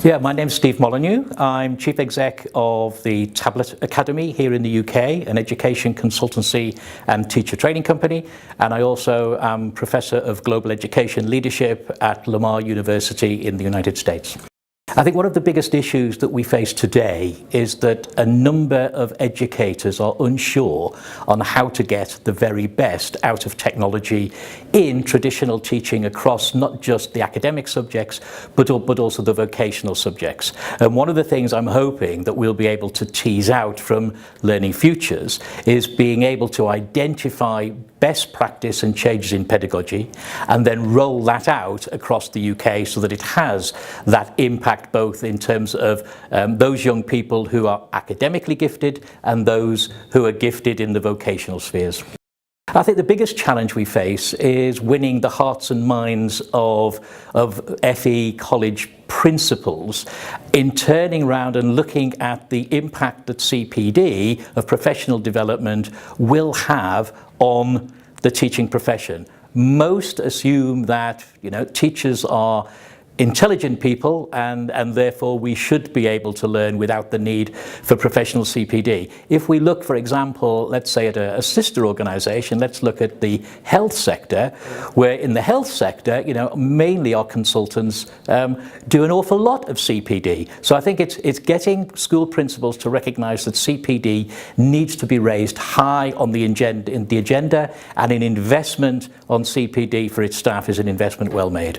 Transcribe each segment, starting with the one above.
Yeah, my name's Steve Molyneux. I'm Chief Exec of the Tablet Academy here in the UK, an education consultancy and teacher training company. And I also am Professor of Global Education Leadership at Lamar University in the United States. I think one of the biggest issues that we face today is that a number of educators are unsure on how to get the very best out of technology in traditional teaching across not just the academic subjects, but also the vocational subjects. And one of the things I'm hoping that we'll be able to tease out from Learning Futures is being able to identify best practice and changes in pedagogy and then roll that out across the UK so that it has that impact both in terms of those young people who are academically gifted and those who are gifted in the vocational spheres. I think the biggest challenge we face is winning the hearts and minds of FE college principals in turning around and looking at the impact that CPD of professional development will have on the teaching profession. Most assume that, teachers are intelligent people and therefore we should be able to learn without the need for professional CPD. If we look, for example, let's say at a sister organisation, let's look at the health sector, where in the health sector, mainly our consultants do an awful lot of CPD. So I think it's getting school principals to recognise that CPD needs to be raised high on the agenda, and an investment on CPD for its staff is an investment well made.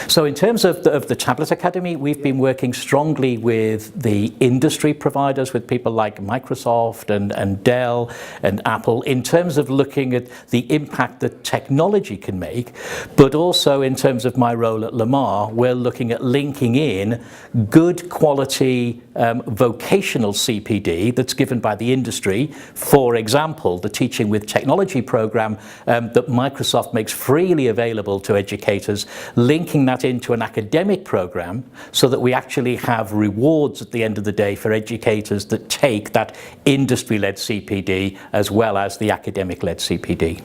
So in terms of the Tablet Academy, we've been working strongly with the industry providers, with people like Microsoft and Dell and Apple, in terms of looking at the impact that technology can make, but also in terms of my role at Lamar, we're looking at linking in good quality vocational CPD that's given by the industry. For example, the Teaching with Technology program that Microsoft makes freely available to educators, linking that into an academic program so that we actually have rewards at the end of the day for educators that take that industry-led CPD as well as the academic-led CPD.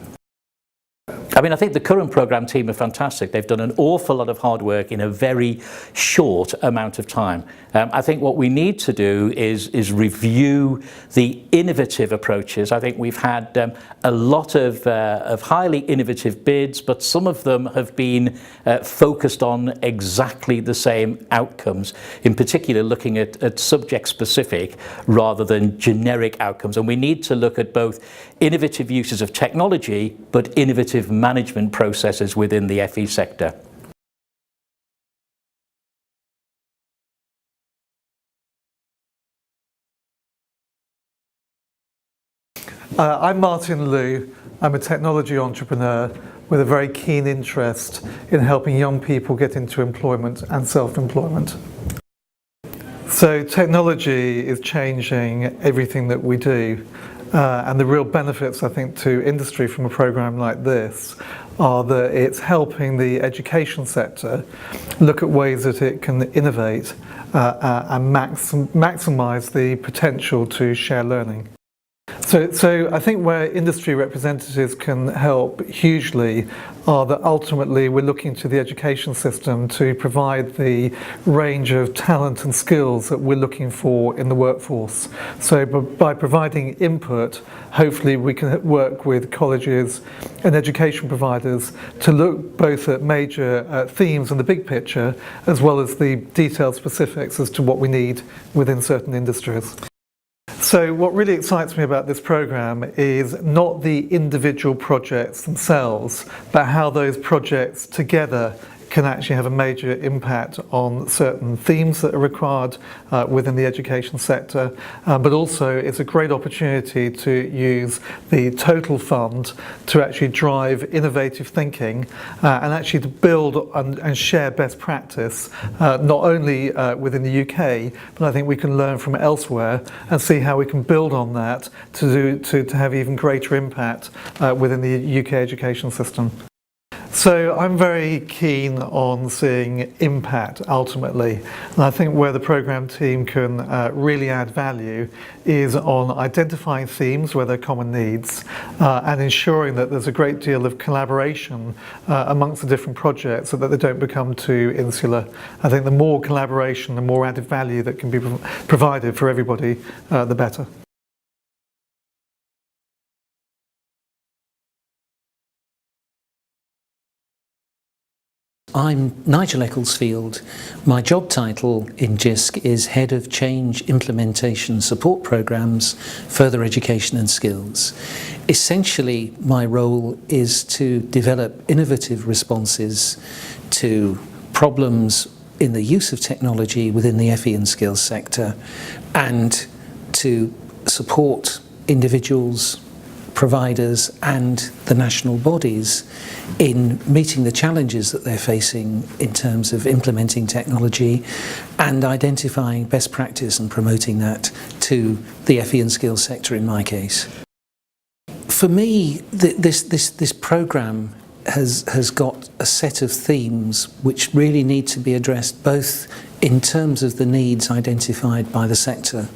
I think the current program team are fantastic. They've done an awful lot of hard work in a very short amount of time. I think what we need to do is review the innovative approaches. I think we've had a lot of highly innovative bids, but some of them have been focused on exactly the same outcomes, in particular looking at subject specific rather than generic outcomes. And we need to look at both innovative uses of technology, but innovative management processes within the FE sector. I'm Martin Liu. I'm a technology entrepreneur with a very keen interest in helping young people get into employment and self-employment. So technology is changing everything that we do, and the real benefits, I think, to industry from a program like this are that it's helping the education sector look at ways that it can innovate and maximize the potential to share learning. So I think where industry representatives can help hugely are that ultimately we're looking to the education system to provide the range of talent and skills that we're looking for in the workforce. So by providing input, hopefully we can work with colleges and education providers to look both at major themes and the big picture, as well as the detailed specifics as to what we need within certain industries. So what really excites me about this program is not the individual projects themselves, but how those projects together can actually have a major impact on certain themes that are required within the education sector, but also it's a great opportunity to use the total fund to actually drive innovative thinking and actually to build and share best practice, not only within the UK, but I think we can learn from elsewhere and see how we can build on that to have even greater impact within the UK education system. So I'm very keen on seeing impact ultimately, and I think where the programme team can really add value is on identifying themes where there are common needs and ensuring that there's a great deal of collaboration amongst the different projects so that they don't become too insular. I think the more collaboration, the more added value that can be provided for everybody, the better. I'm Nigel Ecclesfield. My job title in JISC is Head of Change Implementation Support Programmes, Further Education and Skills. Essentially, my role is to develop innovative responses to problems in the use of technology within the FE and skills sector and to support individuals, providers and the national bodies in meeting the challenges that they're facing in terms of implementing technology and identifying best practice and promoting that to the FE and skills sector in my case. For me, this programme has got a set of themes which really need to be addressed both in terms of the needs identified by the sector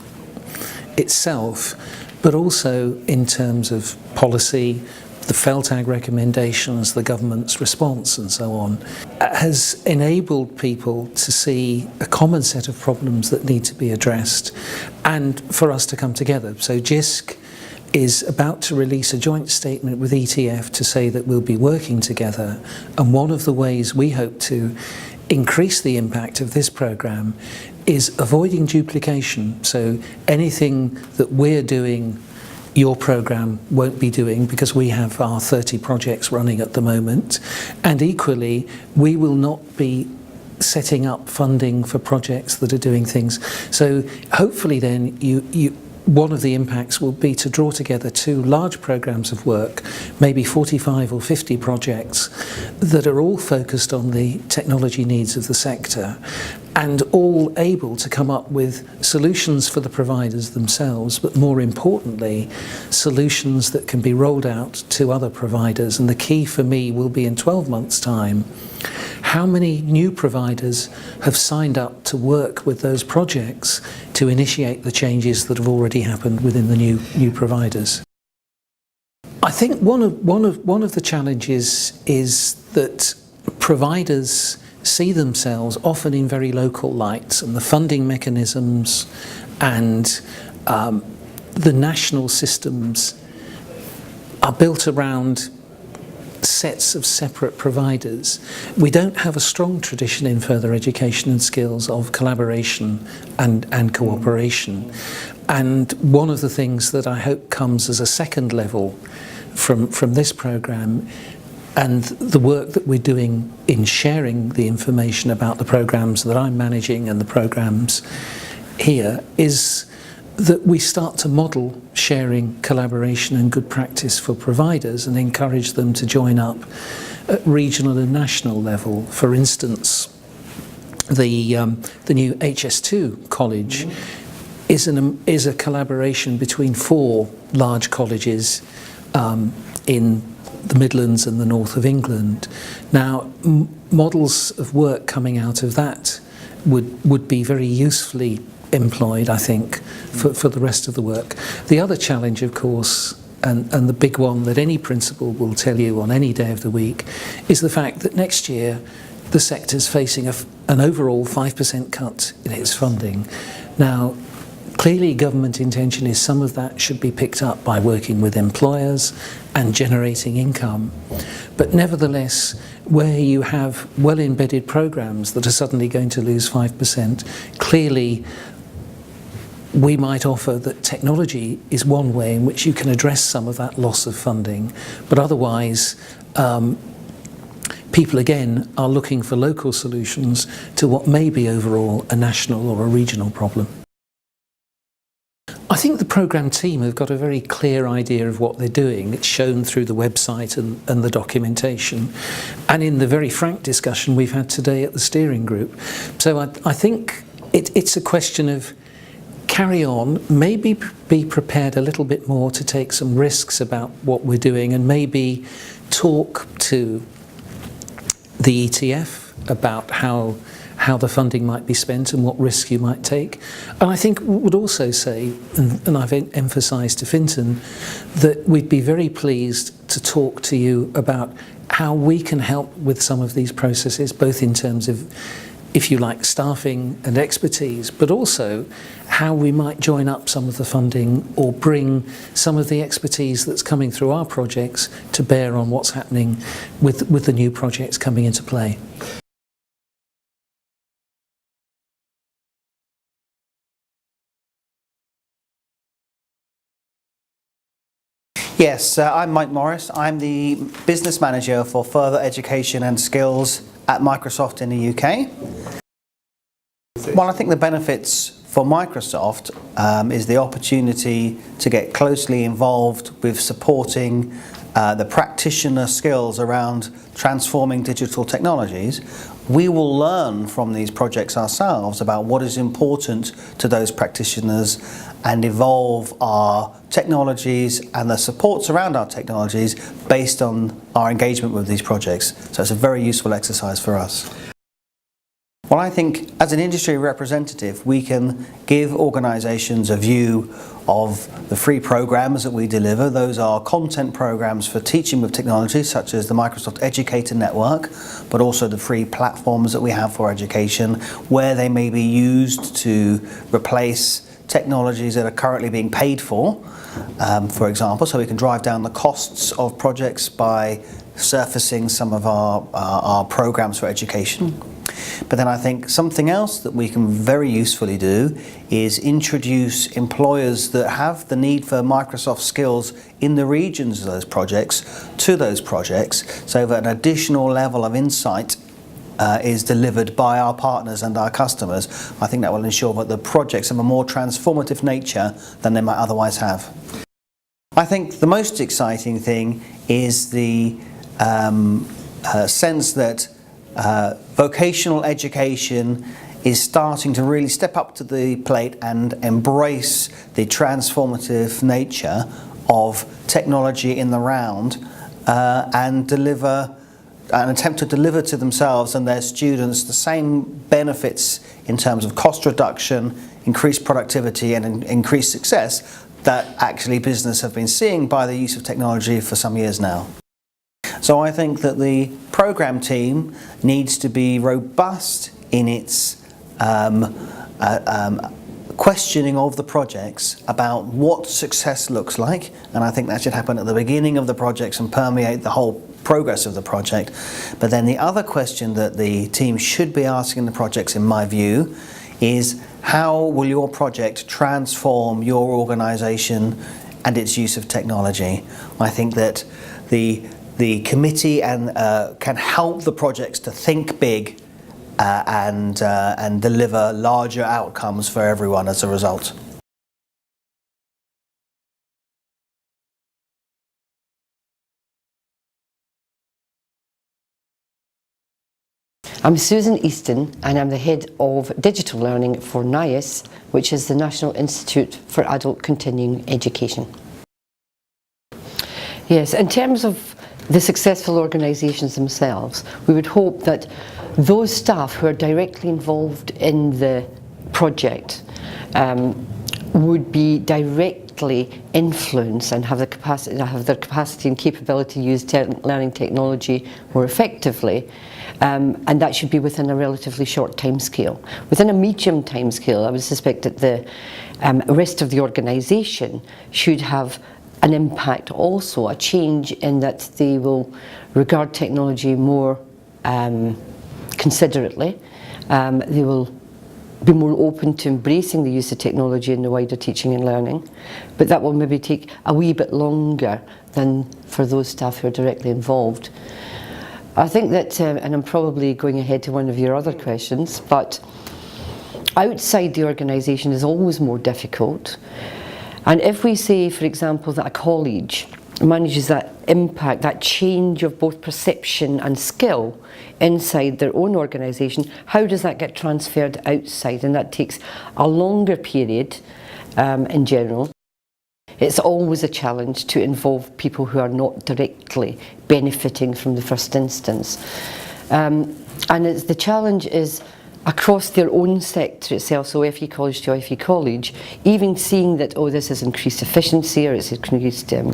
itself, but also in terms of policy, the FELTAG recommendations, the government's response and so on, has enabled people to see a common set of problems that need to be addressed and for us to come together. So JISC is about to release a joint statement with ETF to say that we'll be working together, and one of the ways we hope to increase the impact of this programme is avoiding duplication. So anything that we're doing, your programme won't be doing because we have our 30 projects running at the moment. And equally, we will not be setting up funding for projects that are doing things. So hopefully then one of the impacts will be to draw together two large programmes of work, maybe 45 or 50 projects that are all focused on the technology needs of the sector and all able to come up with solutions for the providers themselves, but more importantly, solutions that can be rolled out to other providers. And the key for me will be in 12 months' time, how many new providers have signed up to work with those projects to initiate the changes that have already happened within the new providers. I think one of the challenges is that providers see themselves often in very local light, and the funding mechanisms and the national systems are built around sets of separate providers. We don't have a strong tradition in further education and skills of collaboration and cooperation. And one of the things that I hope comes as a second level from this programme and the work that we're doing in sharing the information about the programmes that I'm managing and the programmes here is that we start to model sharing, collaboration and good practice for providers and encourage them to join up at regional and national level. For instance, the new HS2 college is a collaboration between 4 large colleges in the Midlands and the north of England. Now, models of work coming out of that would be very usefully employed, I think, for the rest of the work. The other challenge, of course, and the big one that any principal will tell you on any day of the week, is the fact that next year the sector's facing an overall 5% cut in its funding. Now, clearly government intention is some of that should be picked up by working with employers and generating income. But nevertheless, where you have well-embedded programmes that are suddenly going to lose 5%, clearly we might offer that technology is one way in which you can address some of that loss of funding, but otherwise people again are looking for local solutions to what may be overall a national or a regional problem. I think the programme team have got a very clear idea of what they're doing. It's shown through the website and the documentation, and in the very frank discussion we've had today at the steering group. So I think it's a question of carry on, maybe be prepared a little bit more to take some risks about what we're doing, and maybe talk to the ETF, about how the funding might be spent and what risks you might take. And I think would also say, and I've emphasised to Fintan, that we'd be very pleased to talk to you about how we can help with some of these processes, both in terms of, if you like, staffing and expertise, but also how we might join up some of the funding or bring some of the expertise that's coming through our projects to bear on what's happening with the new projects coming into play. Yes, I'm Mike Morris. I'm the Business Manager for Further Education and Skills at Microsoft in the UK. Well, I think the benefits for Microsoft is the opportunity to get closely involved with supporting the practitioner skills around transforming digital technologies. We will learn from these projects ourselves about what is important to those practitioners and evolve our technologies and the supports around our technologies based on our engagement with these projects. So it's a very useful exercise for us. Well, I think as an industry representative, we can give organisations a view of the free programs that we deliver. Those are content programs for teaching with technology, such as the Microsoft Educator Network, but also the free platforms that we have for education, where they may be used to replace technologies that are currently being paid for example, so we can drive down the costs of projects by surfacing some of our programs for education. But then I think something else that we can very usefully do is introduce employers that have the need for Microsoft skills in the regions of those projects to those projects, so that an additional level of insight is delivered by our partners and our customers. I think that will ensure that the projects have a more transformative nature than they might otherwise have. I think the most exciting thing is the sense that vocational education is starting to really step up to the plate and embrace the transformative nature of technology in the round and attempt to deliver to themselves and their students the same benefits in terms of cost reduction, increased productivity and increased success that actually business have been seeing by the use of technology for some years now. So I think that the programme team needs to be robust in its questioning of the projects about what success looks like, and I think that should happen at the beginning of the projects and permeate the whole progress of the project. But then the other question that the team should be asking the projects, in my view, is how will your project transform your organisation and its use of technology? I think that the committee can help the projects to think big and deliver larger outcomes for everyone as a result. I'm Susan Easton and I'm the Head of Digital Learning for NIAS, which is the National Institute for Adult Continuing Education. Yes, in terms of the successful organisations themselves, we would hope that those staff who are directly involved in the project would be directly influenced and have the capacity and capability to use learning technology more effectively. And that should be within a relatively short time scale. Within a medium time scale, I would suspect that the rest of the organisation should have an impact also, a change in that they will regard technology more considerately. They will be more open to embracing the use of technology in the wider teaching and learning, but that will maybe take a wee bit longer than for those staff who are directly involved. I think that, and I'm probably going ahead to one of your other questions, but outside the organisation is always more difficult. And if we say, for example, that a college manages that impact, that change of both perception and skill inside their own organisation, how does that get transferred outside? And that takes a longer period in general. It's always a challenge to involve people who are not directly benefiting from the first instance. And the challenge is across their own sector itself, so FE college to FE college, even seeing that, oh, this has increased efficiency, or it's increased, or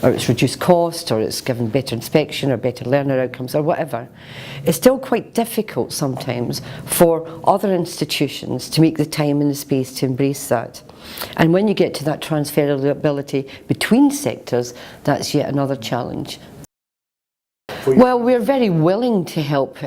it's reduced cost, or it's given better inspection, or better learner outcomes, or whatever, it's still quite difficult sometimes for other institutions to make the time and the space to embrace that. And when you get to that transferability between sectors, that's yet another challenge. Well, we're very willing to help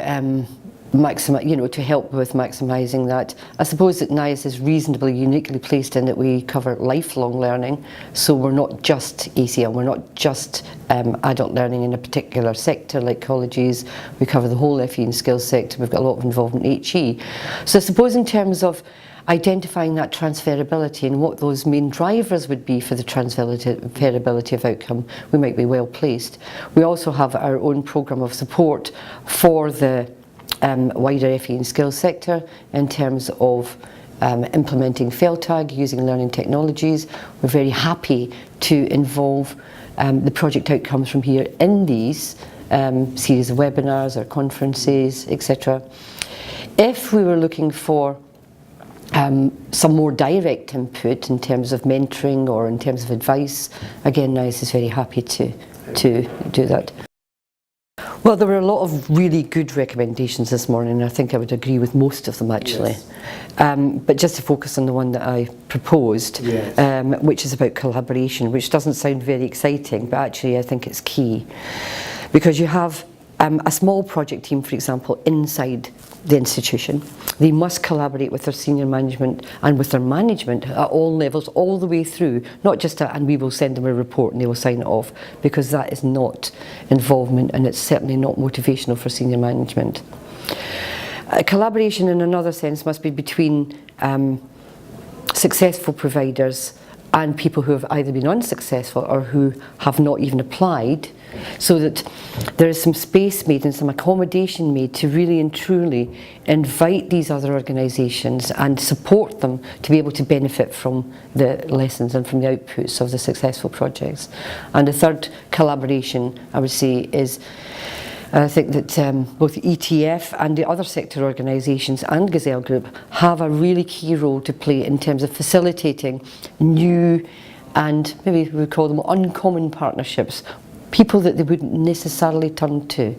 to help with maximising that. I suppose that NIAS is reasonably uniquely placed in that we cover lifelong learning, so we're not just ACL, we're not just adult learning in a particular sector like colleges. We cover the whole FE and skills sector. We've got a lot of involvement in HE. So I suppose in terms of identifying that transferability and what those main drivers would be for the transferability of outcome, we might be well placed. We also have our own programme of support for the wider FE and skills sector in terms of implementing FELTAG, using learning technologies. We're very happy to involve the project outcomes from here in these series of webinars or conferences, etc. If we were looking for some more direct input in terms of mentoring or in terms of advice, again, NIAS is very happy to do that. Well, there were a lot of really good recommendations this morning, and I think I would agree with most of them actually. Yes. But just to focus on the one that I proposed, yes, which is about collaboration, which doesn't sound very exciting, but actually I think it's key. Because you have a small project team, for example, inside the institution. They must collaborate with their senior management and with their management at all levels, all the way through, not just and we will send them a report and they will sign it off, because that is not involvement and it's certainly not motivational for senior management. Collaboration in another sense must be between successful providers and people who have either been unsuccessful or who have not even applied, so that there is some space made and some accommodation made to really and truly invite these other organisations and support them to be able to benefit from the lessons and from the outputs of the successful projects. And the third collaboration, I would say, is I think that both ETF and the other sector organisations and Gazelle Group have a really key role to play in terms of facilitating new and maybe we would call them uncommon partnerships, people that they wouldn't necessarily turn to.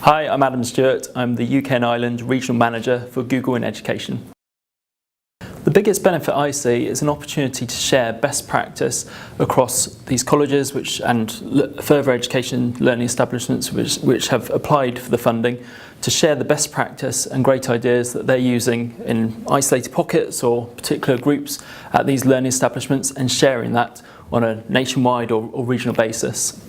Hi, I'm Adam Stewart. I'm the UK and Ireland Regional Manager for Google in Education. The biggest benefit I see is an opportunity to share best practice across these colleges and further education learning establishments which have applied for the funding, to share the best practice and great ideas that they're using in isolated pockets or particular groups at these learning establishments, and sharing that on a nationwide or regional basis.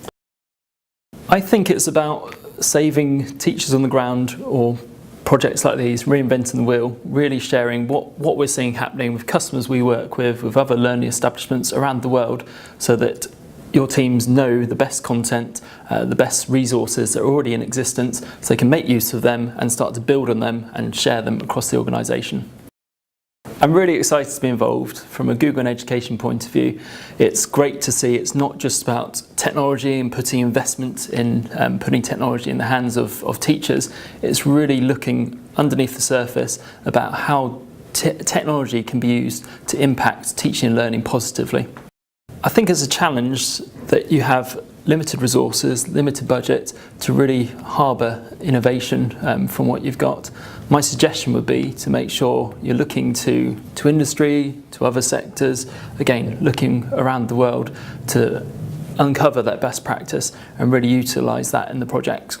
I think it's about saving teachers on the ground, or projects like these, reinventing the wheel, really sharing what we're seeing happening with customers we work with other learning establishments around the world, so that your teams know the best content, the best resources that are already in existence, so they can make use of them and start to build on them and share them across the organisation. I'm really excited to be involved from a Google in Education point of view. It's great to see it's not just about technology and putting investment in putting technology in the hands of teachers. It's really looking underneath the surface about how technology can be used to impact teaching and learning positively. I think it's a challenge that you have limited resources, limited budget to really harbour innovation from what you've got. My suggestion would be to make sure you're looking to industry, to other sectors, again looking around the world to uncover that best practice and really utilise that in the project.